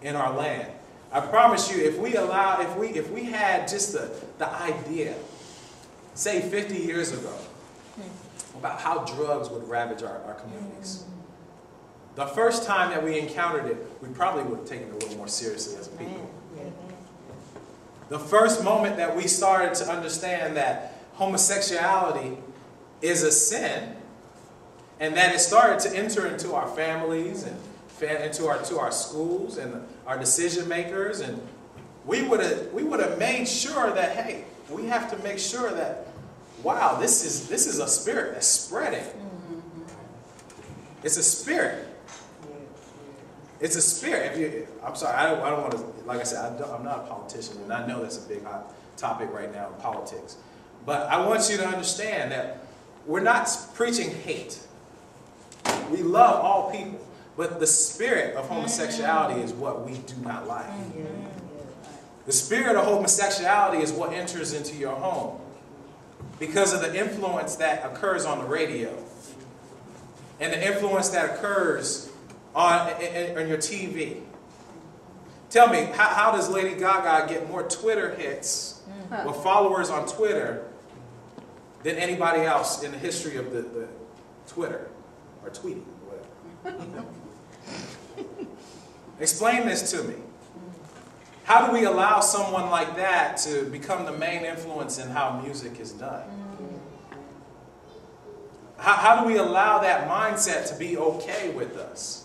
in our land. I promise you, if we had just the idea, say 50 years ago, about how drugs would ravage our communities, the first time that we encountered it, we probably would have taken it a little more seriously as a people. The first moment that we started to understand that homosexuality is a sin, and that it started to enter into our families and into our schools and our decision makers, and we would have made sure that, hey, we have to make sure that, wow, this is a spirit that's spreading. It's a spirit. It's a spirit. I'm sorry, I don't want to, like I said, I'm not a politician, and I know that's a big hot topic right now in politics. But I want you to understand that we're not preaching hate. We love all people, but the spirit of homosexuality is what we do not like. The spirit of homosexuality is what enters into your home because of the influence that occurs on the radio and the influence that occurs on your TV. Tell me, how does Lady Gaga get more Twitter hits or followers on Twitter than anybody else in the history of the Twitter or tweeting or whatever? Explain this to me. How do we allow someone like that to become the main influence in how music is done? How do we allow that mindset to be okay with us?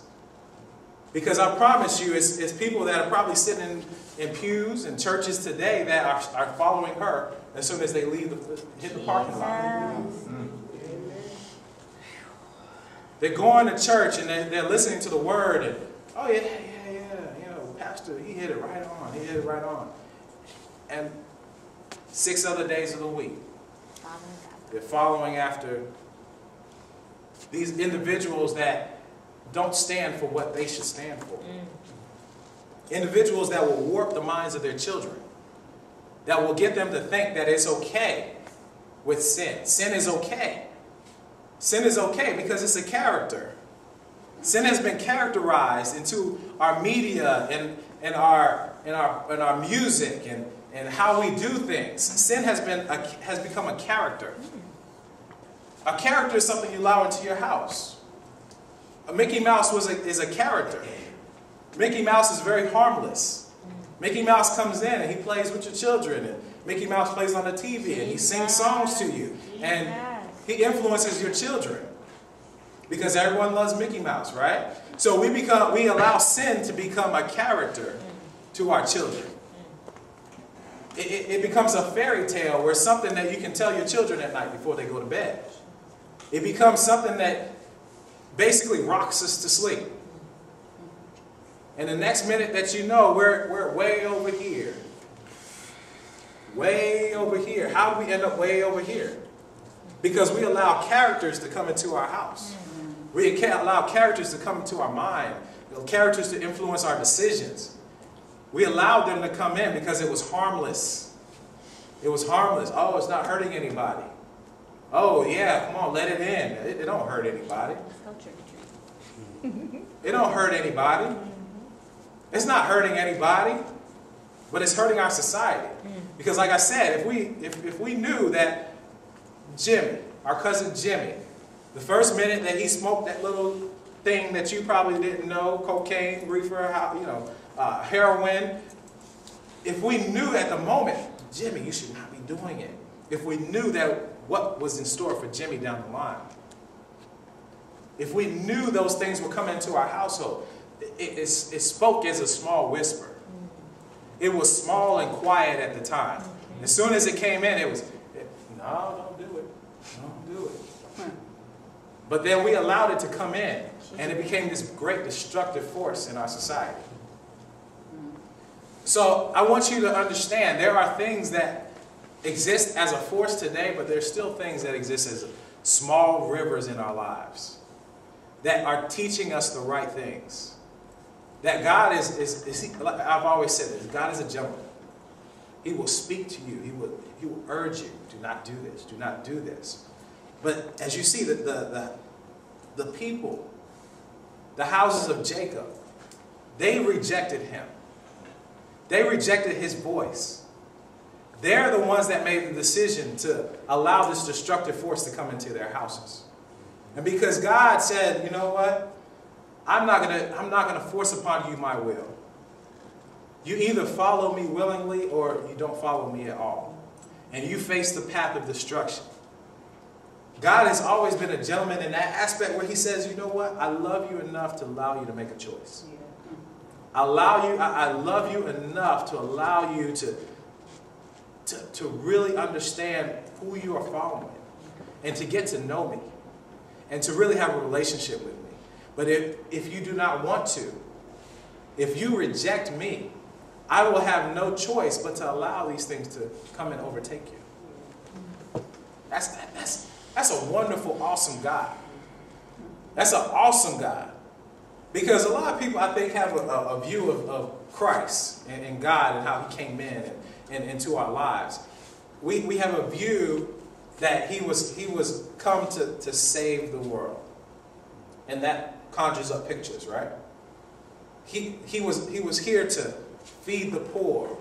Because I promise you, it's people that are probably sitting in pews and churches today that are following her as soon as they hit the parking lot. They're going to church and they're listening to the word and, oh yeah, you know, Pastor, he hit it right on. He hit it right on. And 6 other days of the week, they're following after these individuals that don't stand for what they should stand for. Individuals that will warp the minds of their children. That will get them to think that it's okay with sin. Sin is okay. Sin is okay because it's a character. Sin has been characterized into our media and our music and how we do things. Sin has become a character. A character is something you allow into your house. Mickey Mouse is a character. Mickey Mouse is very harmless. Mickey Mouse comes in and he plays with your children. And Mickey Mouse plays on the TV and he sings songs to you. And he influences your children. Because everyone loves Mickey Mouse, right? So we allow sin to become a character to our children. It becomes a fairy tale where something that you can tell your children at night before they go to bed. It becomes something that basically rocks us to sleep. And the next minute that you know, we're way over here. Way over here. How do we end up way over here? Because we allow characters to come into our house. We allow characters to come into our mind. Characters to influence our decisions. We allowed them to come in because it was harmless. It was harmless. Oh, it's not hurting anybody. Oh, yeah, come on, let it in. It don't hurt anybody. It don't hurt anybody. It's not hurting anybody, but it's hurting our society. Because like I said, if we knew that Jimmy, our cousin Jimmy, the first minute that he smoked that little thing that you probably didn't know, cocaine, reefer, heroin, if we knew at the moment, Jimmy, you should not be doing it. If we knew that what was in store for Jimmy down the line. If we knew those things would come into our household, it spoke as a small whisper. It was small and quiet at the time. As soon as it came in, no, don't do it. Don't do it. But then we allowed it to come in, and it became this great destructive force in our society. So I want you to understand there are things that exist as a force today, but there's still things that exist as small rivers in our lives that are teaching us the right things. That God I've always said this, God is a gentleman. He will speak to you. He will urge you, do not do this, do not do this. But as you see, the people, the houses of Jacob, They rejected him. They rejected his voice. They're the ones that made the decision to allow this destructive force to come into their houses. And because God said, you know what? I'm not gonna force upon you my will. You either follow me willingly or you don't follow me at all. And you face the path of destruction. God has always been a gentleman in that aspect where he says, you know what? I love you enough to allow you to make a choice. I love you enough to allow you to really understand who you are following and to get to know me and to really have a relationship with me. But if you do not want to, if you reject me, I will have no choice but to allow these things to come and overtake you. That's a wonderful, awesome God. That's an awesome God. Because a lot of people, I think, have a view of Christ and God and how he came in and into our lives. We have a view that he was come to save the world. And that conjures up pictures, right? He was here to feed the poor,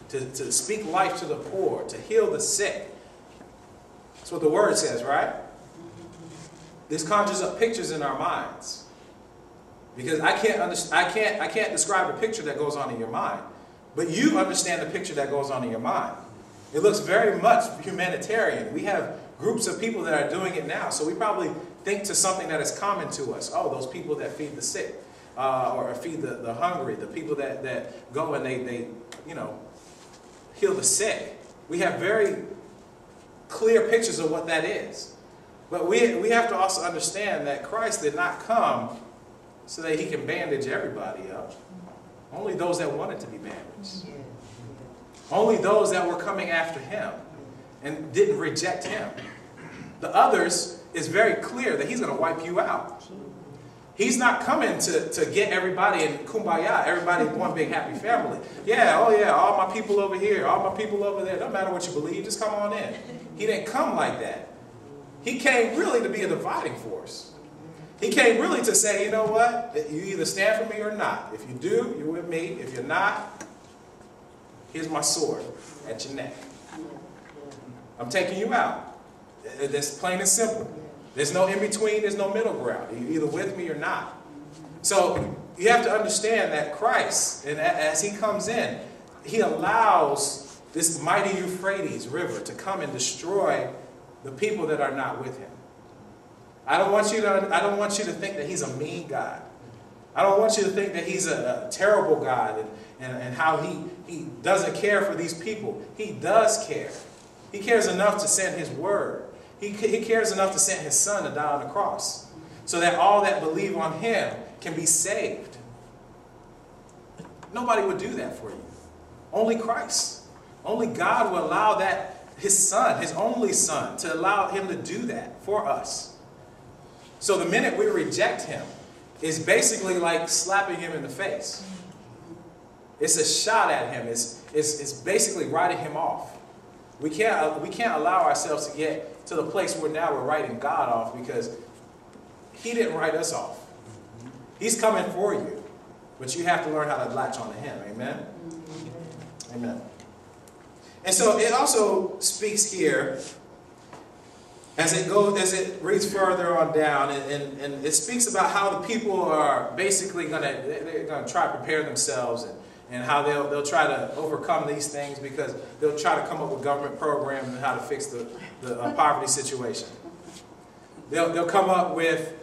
to speak life to the poor, to heal the sick. That's what the word says, right? This conjures up pictures in our minds. Because I can't describe a picture that goes on in your mind. But you understand the picture that goes on in your mind. It looks very much humanitarian. We have groups of people that are doing it now. So we probably think to something that is common to us. Oh, those people that feed the sick. Or feed the hungry. The people that go and they heal the sick. We have very clear pictures of what that is. But we have to also understand that Christ did not come so that he can bandage everybody up. Only those that wanted to be bandaged. Only those that were coming after him and didn't reject him. The others, is very clear that he's going to wipe you out. He's not coming to get everybody in kumbaya, everybody in one big happy family. Yeah, oh yeah, all my people over here, all my people over there. Don't matter what you believe, just come on in. He didn't come like that. He came really to be a dividing force. He came really to say, you know what? You either stand for me or not. If you do, you're with me. If you're not, here's my sword at your neck. I'm taking you out. That's plain and simple. There's no in-between, there's no middle ground. You're either with me or not. So you have to understand that Christ, and as he comes in, he allows this mighty Euphrates River to come and destroy the people that are not with him. I don't want you to think that he's a mean God. I don't want you to think that he's a terrible God and how he doesn't care for these people. He does care. He cares enough to send his word. He cares enough to send his son to die on the cross so that all that believe on him can be saved. Nobody would do that for you. Only Christ. Only God will allow that, his son, his only son, to allow him to do that for us. So the minute we reject him is basically like slapping him in the face. It's a shot at him. It's basically writing him off. We can't allow ourselves to get to the place where now we're writing God off because he didn't write us off. He's coming for you. But you have to learn how to latch on to him. Amen? Amen. And so it also speaks here as it reads further on down, and it speaks about how the people are basically they're gonna try to prepare themselves and how they'll try to overcome these things because they'll try to come up with government programs and how to fix the poverty situation. They'll come up with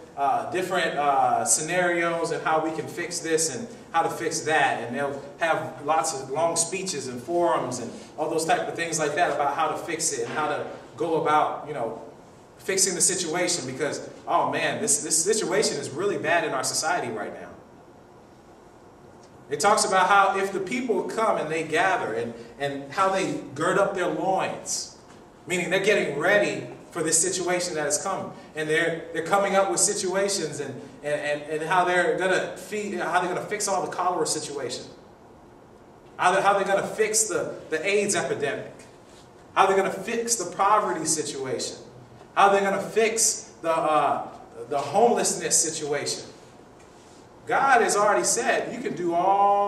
different scenarios and how we can fix this and how to fix that, and they'll have lots of long speeches and forums and all those type of things like that about how to fix it and how to go about, fixing the situation because, oh man, this situation is really bad in our society right now. It talks about how if the people come and they gather and how they gird up their loins, meaning they're getting ready for this situation that is coming. And they're coming up with situations and how they're gonna fix all the cholera situation. How they're gonna fix the AIDS epidemic. How they're gonna fix the poverty situation. How they're gonna fix the homelessness situation. God has already said you can do all